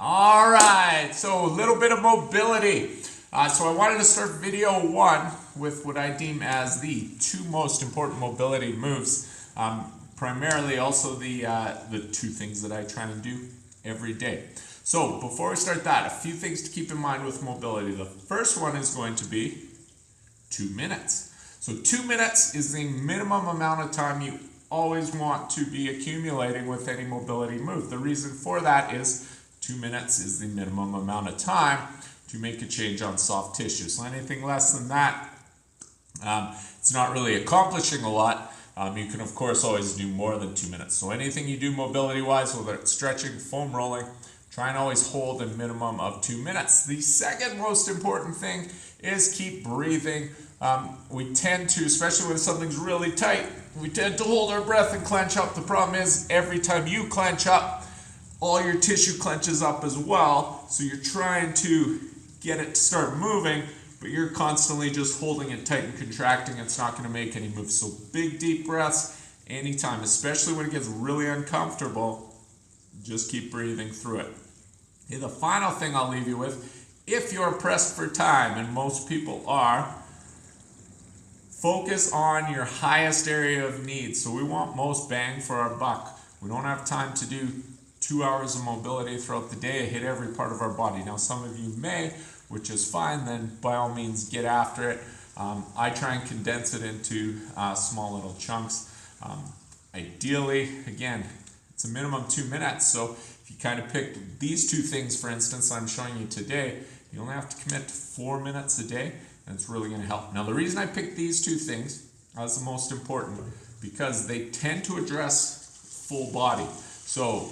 All right, so a little bit of mobility. So I wanted to start video one with what I deem as the two most important mobility moves. Primarily also the two things that I try to do every day. So before we start that, a few things to keep in mind with mobility. The first one is going to be 2 minutes. So 2 minutes is the minimum amount of time you always want to be accumulating with any mobility move. The reason for that is 2 minutes is the minimum amount of time to make a change on soft tissue. So anything less than that, it's not really accomplishing a lot. You can of course always do more than 2 minutes. So anything you do mobility wise, whether it's stretching, foam rolling, try and always hold a minimum of 2 minutes. The second most important thing is keep breathing. We tend to, especially when something's really tight, we tend to hold our breath and clench up. The problem is every time you clench up, all your tissue clenches up as well. So you're trying to get it to start moving, but you're constantly just holding it tight and contracting. It's not going to make any moves. So big deep breaths anytime, especially when it gets really uncomfortable. Just keep breathing through it. Okay, the final thing I'll leave you with, if you're pressed for time, and most people are, focus on your highest area of need. So we want most bang for our buck. We don't have time to do 2 hours of mobility throughout the day, hit every part of our body. Now some of you may, which is fine, then by all means get after it. I try and condense it into small little chunks. Ideally, again, it's a minimum 2 minutes. So if you kind of pick these two things, for instance, I'm showing you today, you only have to commit to 4 minutes a day, and it's really going to help. Now the reason I picked these two things as the most important, because they tend to address full body. So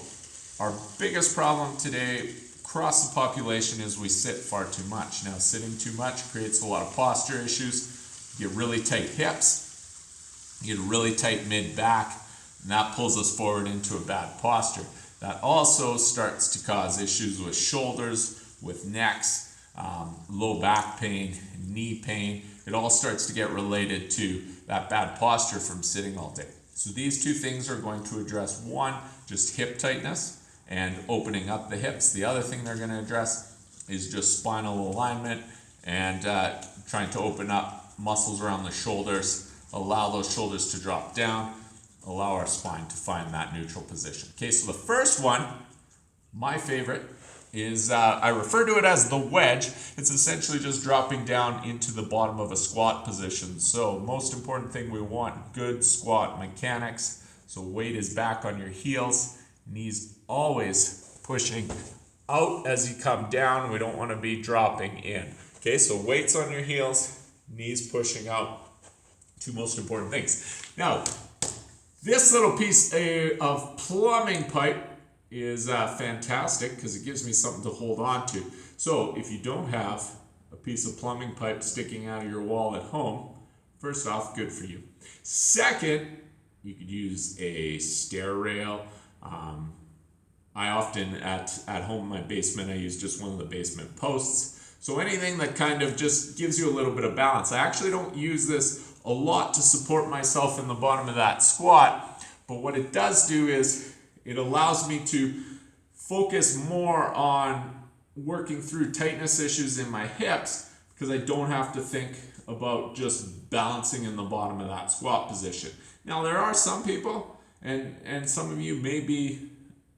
our biggest problem today across the population is we sit far too much. Now sitting too much creates a lot of posture issues. You get really tight hips, you get a really tight mid-back, and that pulls us forward into a bad posture. That also starts to cause issues with shoulders, with necks, low back pain, knee pain. It all starts to get related to that bad posture from sitting all day. So these two things are going to address, one, just hip tightness and opening up the hips. The other thing they're going to address is just spinal alignment and trying to open up muscles around the shoulders, allow those shoulders to drop down, allow our spine to find that neutral position. Okay, so the first one, my favorite, is I refer to it as the wedge. It's essentially just dropping down into the bottom of a squat position. So most important thing, we want good squat mechanics. So weight is back on your heels, knees always pushing out as you come down. We don't want to be dropping in. Okay, so weights on your heels, knees pushing out. Two most important things. Now, this little piece of plumbing pipe is fantastic because it gives me something to hold on to. So if you don't have a piece of plumbing pipe sticking out of your wall at home, first off, good for you. Second, you could use a stair rail. I often at home in my basement, I use just one of the basement posts. So anything that kind of just gives you a little bit of balance. I actually don't use this a lot to support myself in the bottom of that squat, but what it does do is it allows me to focus more on working through tightness issues in my hips because I don't have to think about just balancing in the bottom of that squat position. Now there are some people, and some of you may be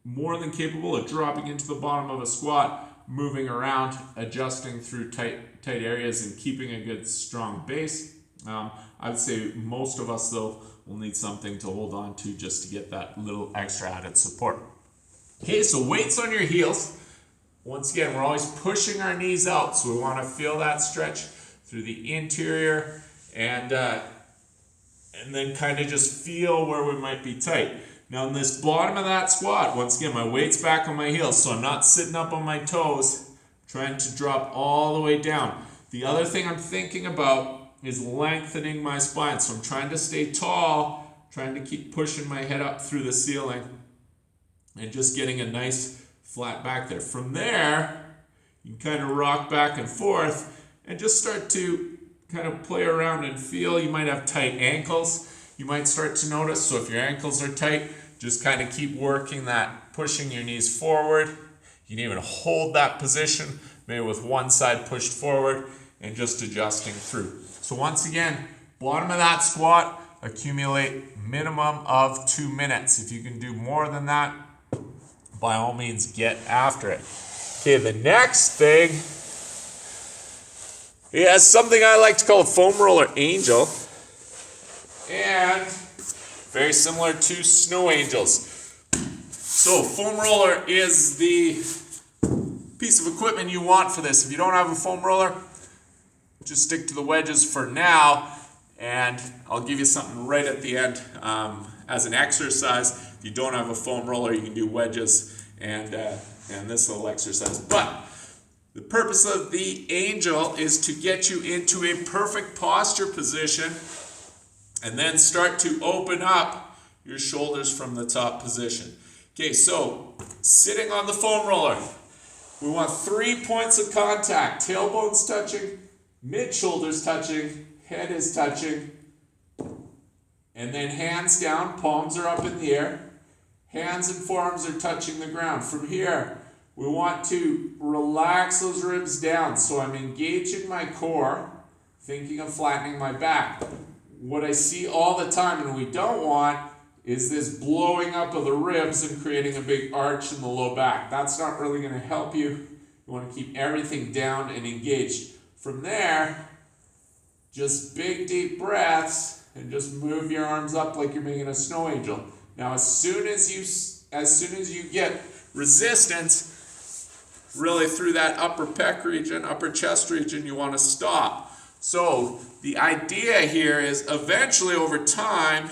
more than capable of dropping into the bottom of a squat, moving around, adjusting through tight areas and keeping a good strong base. I would say most of us though will need something to hold on to just to get that little extra added support. Okay, so weights on your heels. Once again, we're always pushing our knees out, so we want to feel that stretch through the interior and then kind of just feel where we might be tight. Now in this bottom of that squat, once again, my weight's back on my heels, so I'm not sitting up on my toes, trying to drop all the way down. The other thing I'm thinking about is lengthening my spine. So I'm trying to stay tall, trying to keep pushing my head up through the ceiling and just getting a nice flat back there. From there, you can kind of rock back and forth and just start to kind of play around and feel. You might have tight ankles. You might start to notice. So if your ankles are tight, just kind of keep working that, pushing your knees forward. You can even hold that position, maybe with one side pushed forward and just adjusting through. So once again, bottom of that squat, accumulate minimum of 2 minutes. If you can do more than that, by all means, get after it. Okay, the next thing is something I like to call a foam roller angel. And very similar to snow angels. So foam roller is the piece of equipment you want for this. If you don't have a foam roller, just stick to the wedges for now, and I'll give you something right at the end as an exercise. If you don't have a foam roller, you can do wedges and this little exercise. But the purpose of the angel is to get you into a perfect posture position and then start to open up your shoulders from the top position. Okay, so sitting on the foam roller, we want 3 points of contact. Tailbones touching, mid-shoulders touching, head is touching, and then hands down, palms are up in the air. Hands and forearms are touching the ground. From here, we want to relax those ribs down. So I'm engaging my core, thinking of flattening my back. What I see all the time and we don't want is this blowing up of the ribs and creating a big arch in the low back. That's not really going to help you. You want to keep everything down and engaged. From there, just big deep breaths and just move your arms up like you're making a snow angel. Now as soon as you get resistance, really through that upper pec region, upper chest region, you want to stop. So the idea here is eventually over time,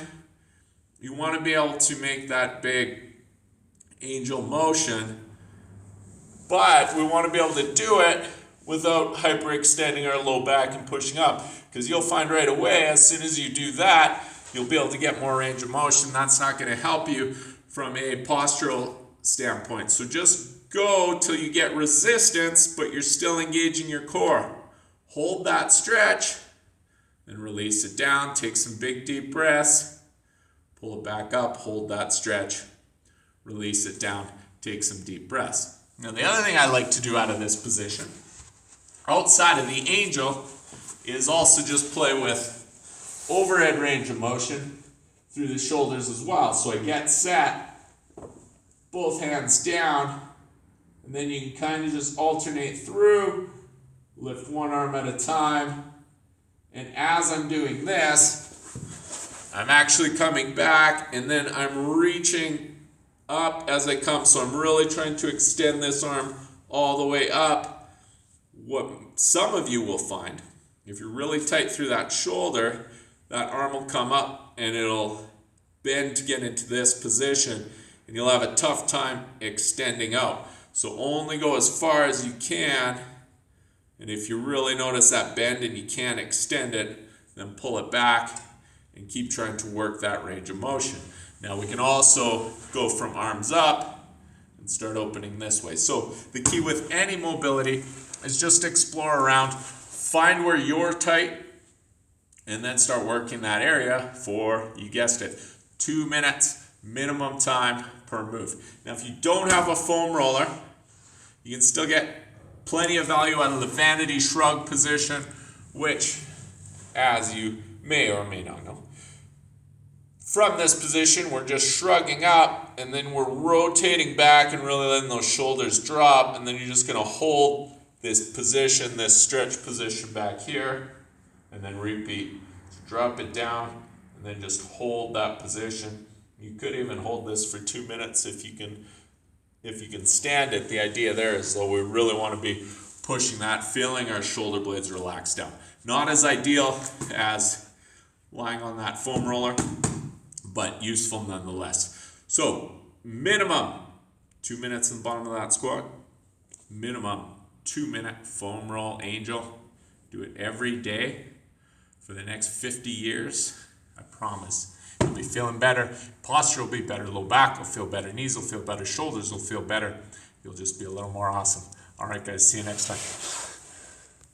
you want to be able to make that big angel motion, but we want to be able to do it without hyperextending our low back and pushing up. Because you'll find right away, as soon as you do that, you'll be able to get more range of motion. That's not going to help you from a postural standpoint. So just go till you get resistance, but you're still engaging your core. Hold that stretch, then release it down. Take some big deep breaths. Pull it back up, hold that stretch, release it down, take some deep breaths. Now the other thing I like to do out of this position, outside of the angel, is also just play with overhead range of motion through the shoulders as well. So I get set, both hands down, and then you can kind of just alternate through, lift one arm at a time, and as I'm doing this, I'm actually coming back and then I'm reaching up as I come. So I'm really trying to extend this arm all the way up. What some of you will find, if you're really tight through that shoulder, that arm will come up and it'll bend to get into this position and you'll have a tough time extending out. So only go as far as you can. And if you really notice that bend and you can't extend it, then pull it back and keep trying to work that range of motion. Now we can also go from arms up and start opening this way. So the key with any mobility is just explore around, find where you're tight, and then start working that area for, you guessed it, 2 minutes minimum time per move. Now if you don't have a foam roller, you can still get plenty of value out of the vanity shrug position, which, as you may or may not know, from this position, we're just shrugging up and then we're rotating back and really letting those shoulders drop. And then you're just going to hold this position, this stretch position back here, and then repeat. So drop it down and then just hold that position. You could even hold this for 2 minutes if you can stand it. The idea there is though we really want to be pushing that, feeling our shoulder blades relax down. Not as ideal as lying on that foam roller, but useful nonetheless. So minimum 2 minutes in the bottom of that squat, minimum 2 minute foam roll angel. Do it every day for the next 50 years. I promise you'll be feeling better. Posture will be better. Low back will feel better. Knees will feel better. Shoulders will feel better. You'll just be a little more awesome. All right, guys. See you next time.